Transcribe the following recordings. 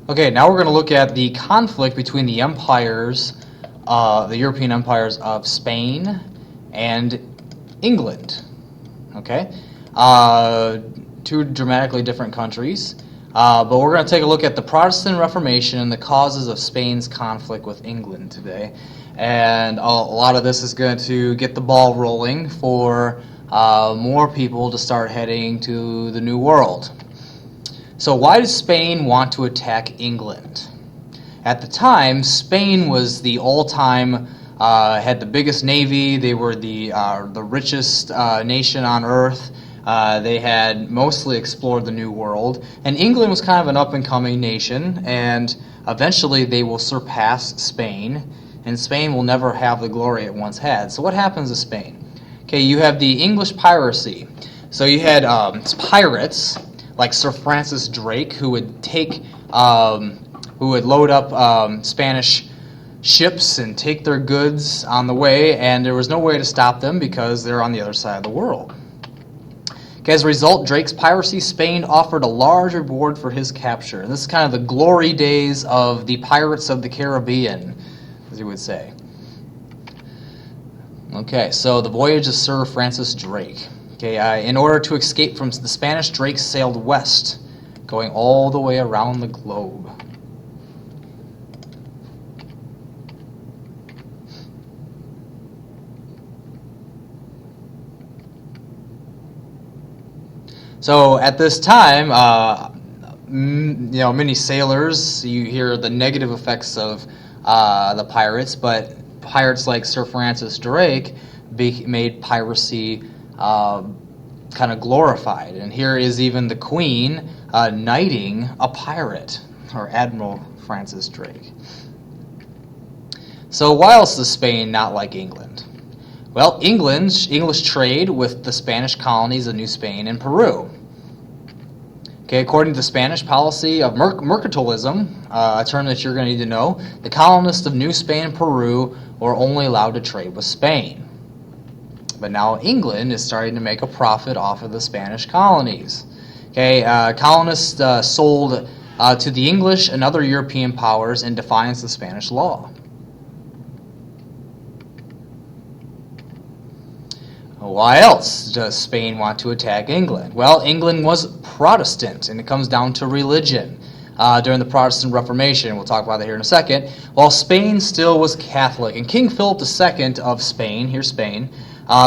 Okay, now we're going to look at the conflict between the empires, the European empires of Spain and England. Okay, two dramatically different countries, but we're going to take a look at the Protestant Reformation and the causes of Spain's conflict with England today. And a lot of this is going to get the ball rolling for more people to start heading to the New World. So why does Spain want to attack England? At the time, Spain was the all-time, had the biggest navy. They were the richest nation on earth. They had mostly explored the New World. And England was kind of an up-and-coming nation, and eventually they will surpass Spain, and Spain will never have the glory it once had. So what happens to Spain? Okay, you have the English piracy. So you had pirates like Sir Francis Drake, who would load up Spanish ships and take their goods on the way, and there was no way to stop them because they're on the other side of the world. Okay, as a result, Drake's piracy, Spain offered a large reward for his capture. This is kind of the glory days of the pirates of the Caribbean, as you would say. Okay, so the voyage of Sir Francis Drake. Okay, in order to escape from the Spanish, Drake sailed west, going all the way around the globe. So at this time, many sailors, you hear the negative effects of the pirates, but pirates like Sir Francis Drake made piracy kind of glorified. And here is even the Queen knighting a pirate, or Admiral Francis Drake. So why else is Spain not like England? Well, English trade with the Spanish colonies of New Spain and Peru. Okay, according to the Spanish policy of mercantilism, a term that you're going to need to know, the colonists of New Spain and Peru were only allowed to trade with Spain. But now England is starting to make a profit off of the Spanish colonies. Okay, colonists sold to the English and other European powers in defiance of Spanish law. Why else does Spain want to attack England? Well, England was Protestant, and it comes down to religion. During the Protestant Reformation, we'll talk about that here in a second, while Spain still was Catholic. And King Philip II of Spain, here's Spain,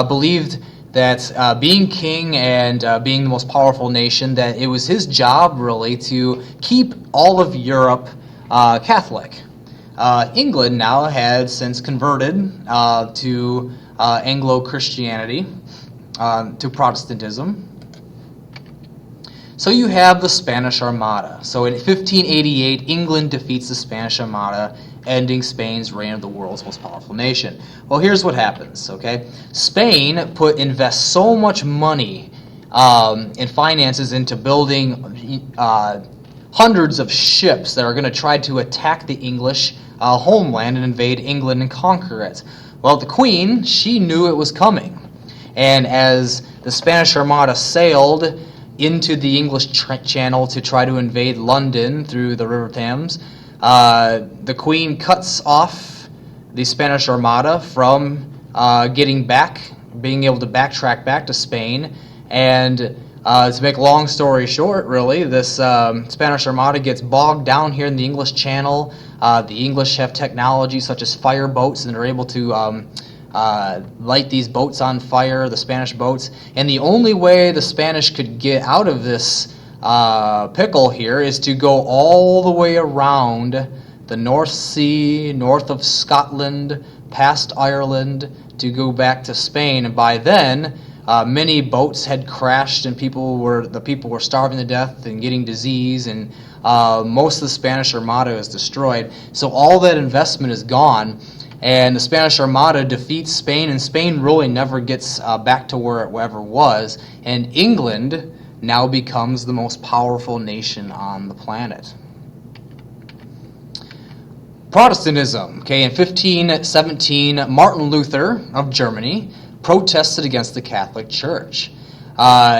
believed that being king and being the most powerful nation, that it was his job really to keep all of Europe Catholic. England now had since converted to Anglo-Christianity, to Protestantism. So you have the Spanish Armada. So in 1588, England defeats the Spanish Armada, ending Spain's reign of the world's most powerful nation. Well, here's what happens, okay? Spain invests so much money and finances into building hundreds of ships that are going to try to attack the English homeland and invade England and conquer it. Well, the Queen, she knew it was coming. And as the Spanish Armada sailed into the English Channel to try to invade London through the River Thames, the Queen cuts off the Spanish Armada from being able to backtrack back to Spain. And to make a long story short, really, this Spanish Armada gets bogged down here in the English Channel. The English have technology such as fire boats, and they're able to light these boats on fire, the Spanish boats. And the only way the Spanish could get out of this pickle here is to go all the way around the North Sea, north of Scotland, past Ireland, to go back to Spain. And by then, many boats had crashed, and the people were starving to death and getting disease, and most of the Spanish Armada is destroyed. So all that investment is gone, and the Spanish Armada defeats Spain, and Spain really never gets back to where it ever was, and England now becomes the most powerful nation on the planet. Protestantism. Okay, in 1517, Martin Luther of Germany protested against the Catholic Church.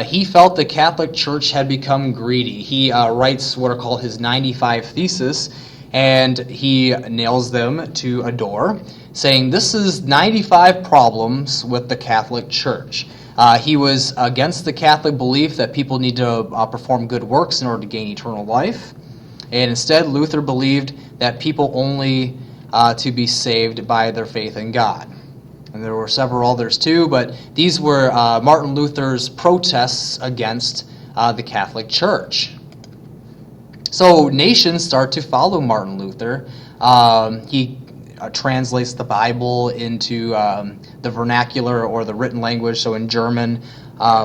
He felt the Catholic Church had become greedy. He writes what are called his 95 Theses, and he nails them to a door, saying this is 95 problems with the Catholic Church. He was against the Catholic belief that people need to perform good works in order to gain eternal life. And instead, Luther believed that people only to be saved by their faith in God. And there were several others too, but these were Martin Luther's protests against the Catholic Church. So nations start to follow Martin Luther. He translates the Bible into the vernacular or the written language, so in German,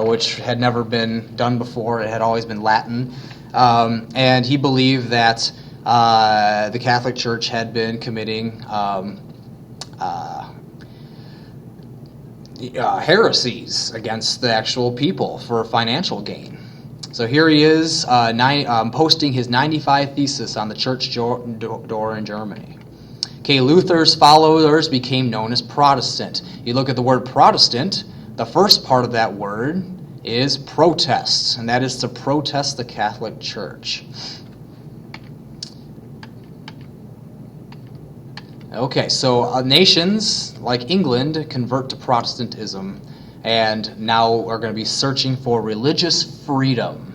which had never been done before. It had always been Latin. And he believed that the Catholic Church had been committing heresies against the actual people for financial gain. So here he is posting his 95 Theses on the church door in Germany. Okay, Luther's followers became known as Protestant. You look at the word Protestant, the first part of that word is protest, and that is to protest the Catholic Church. Okay, so nations like England convert to Protestantism and now are going to be searching for religious freedom.